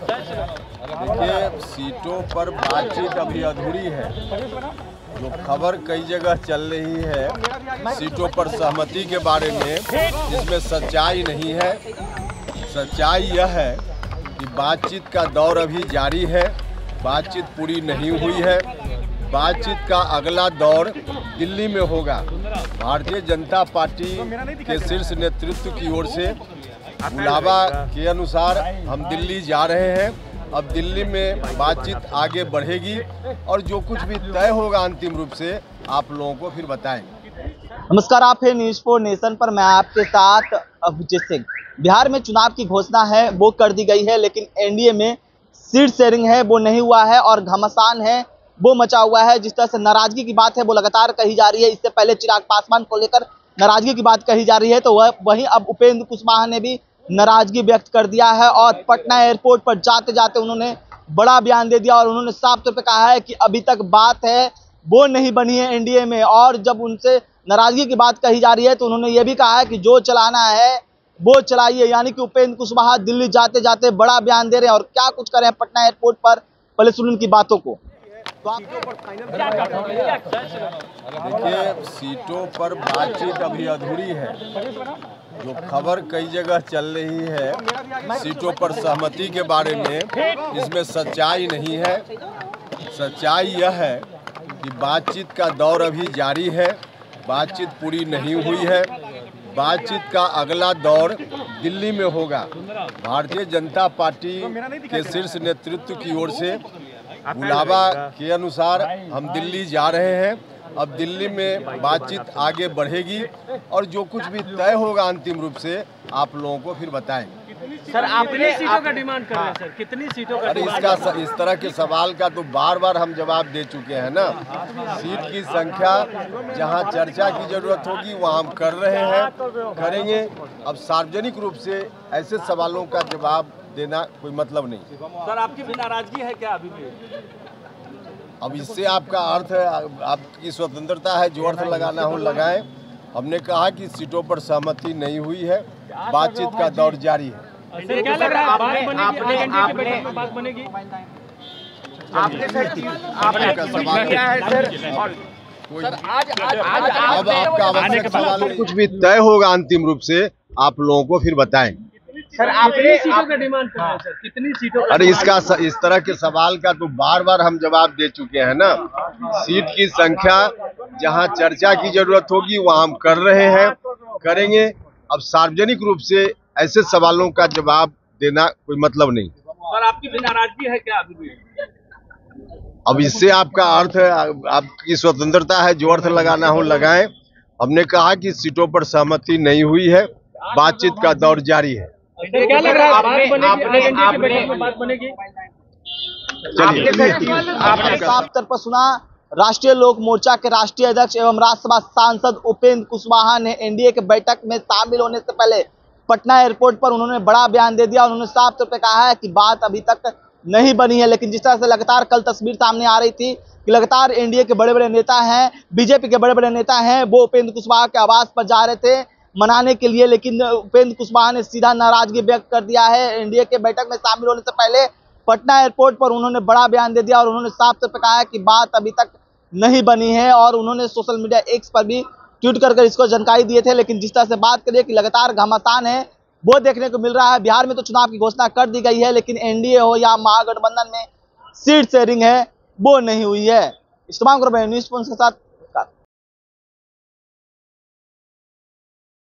देखिए, सीटों पर बातचीत अभी अधूरी है। जो खबर कई जगह चल रही है सीटों पर सहमति के बारे में, इसमें सच्चाई नहीं है। सच्चाई यह है कि बातचीत का दौर अभी जारी है, बातचीत पूरी नहीं हुई है। बातचीत का अगला दौर दिल्ली में होगा। भारतीय जनता पार्टी के शीर्ष नेतृत्व की ओर से बुलावा के अनुसार हम दिल्ली जा रहे हैं। अब दिल्ली में बातचीत आगे बढ़ेगी और जो कुछ भी तय होगा अंतिम रूप से आप लोगों को फिर बताएंगे। नमस्कार, आप है न्यूज़ 4 नेशन पर, मैं आपके साथ अभिजीत सिंह। बिहार में चुनाव की घोषणा है वो कर दी गई है, लेकिन एनडीए में सीट शेयरिंग है वो नहीं हुआ है और घमासान है वो मचा हुआ है। जिस तरह से नाराजगी की बात है वो लगातार कही जा रही है। इससे पहले चिराग पासवान को लेकर नाराजगी की बात कही जा रही है, तो वहीं अब उपेंद्र कुशवाहा ने भी नाराजगी व्यक्त कर दिया है और पटना एयरपोर्ट पर जाते जाते उन्होंने बड़ा बयान दे दिया और उन्होंने साफ तौर पे कहा है कि अभी तक बात है वो नहीं बनी है एनडीए में। और जब उनसे नाराजगी की बात कही जा रही है तो उन्होंने ये भी कहा है कि जो चलाना है वो चलाइए, यानी कि उपेंद्र कुशवाहा दिल्ली जाते जाते बड़ा बयान दे रहे हैं। और क्या कुछ कर रहे हैं पटना एयरपोर्ट पर, पहले सुन उनकी बातों को। तो देखिए, सीटों पर बातचीत अभी अधूरी है। जो खबर कई जगह चल रही है सीटों पर सहमति के बारे में, इसमें सच्चाई नहीं है। सच्चाई यह है कि बातचीत का दौर अभी जारी है, बातचीत पूरी नहीं हुई है। बातचीत का अगला दौर दिल्ली में होगा। भारतीय जनता पार्टी के शीर्ष नेतृत्व की ओर से बुलावा के अनुसार हम दिल्ली जा रहे हैं। अब दिल्ली में बातचीत आगे बढ़ेगी और जो कुछ भी तय होगा अंतिम रूप से आप लोगों को फिर बताएंगे। सर, आपने सीटों का डिमांड कर रहे हैं सर, कितनी सीटों का? अरे इस तरह के सवाल का तो बार बार हम जवाब दे चुके हैं ना। सीट की संख्या जहां चर्चा की जरूरत होगी वहां हम कर रहे हैं, करेंगे। अब सार्वजनिक रूप से ऐसे सवालों का जवाब देना कोई मतलब नहीं। सर, आपकी भी नाराजगी है क्या अभी भी? अब इससे आपका अर्थ है, आपकी स्वतंत्रता है, जो अर्थ लगाना हो लगाएं। हमने कहा कि सीटों पर सहमति नहीं हुई है, बातचीत का दौर जारी है। क्या लग रहा है बात बनेगी? अब आपका आवश्यक सवाल, कुछ भी तय होगा अंतिम रूप से आप लोगों को फिर बताएं। सर, आपने सीटों का डिमांड कर रहे हैं सर, कितनी सीटों का? अरे इस तरह के सवाल का तो बार बार हम जवाब दे चुके हैं ना। सीट की संख्या जहां चर्चा की जरूरत होगी वहां हम कर रहे हैं, करेंगे। अब सार्वजनिक रूप से ऐसे सवालों का जवाब देना कोई मतलब नहीं। सर, आपकी भी नाराजगी है क्या अभी भी? अब इससे आपका अर्थ है, आपकी स्वतंत्रता है, जो अर्थ लगाना हो लगाएं। हमने कहा कि सीटों पर सहमति नहीं हुई है, बातचीत का दौर जारी है। क्या लग रहा है बात बनेगी? आपने साफ तौर पर सुना। राष्ट्रीय लोक मोर्चा के राष्ट्रीय अध्यक्ष एवं राज्यसभा सांसद उपेंद्र कुशवाहा ने एनडीए के बैठक में शामिल होने से पहले पटना एयरपोर्ट पर उन्होंने बड़ा बयान दे दिया। उन्होंने साफ तौर पर कहा है कि बात अभी तक नहीं बनी है। लेकिन जिस तरह से लगातार कल तस्वीर सामने आ रही थी कि लगातार एनडीए के बड़े बड़े नेता हैं, बीजेपी के बड़े बड़े नेता हैं, वो उपेंद्र कुशवाहा के आवास पर जा रहे थे मनाने के लिए, लेकिन उपेंद्र कुशवाहा ने सीधा नाराजगी व्यक्त कर दिया है। एनडीए के बैठक में शामिल होने से पहले पटना एयरपोर्ट पर उन्होंने बड़ा बयान दे दिया और उन्होंने साफ तौर पर कहा है कि बात अभी तक नहीं बनी है। और उन्होंने सोशल मीडिया एक्स पर भी ट्वीट कर इसको जानकारी दिए थे। लेकिन जिस तरह से बात करिए कि लगातार घमासान है वो देखने को मिल रहा है। बिहार में तो चुनाव की घोषणा कर दी गई है, लेकिन एनडीए हो या महागठबंधन में सीट शेयरिंग है वो नहीं हुई है। इस तमाम न्यूज़ के साथ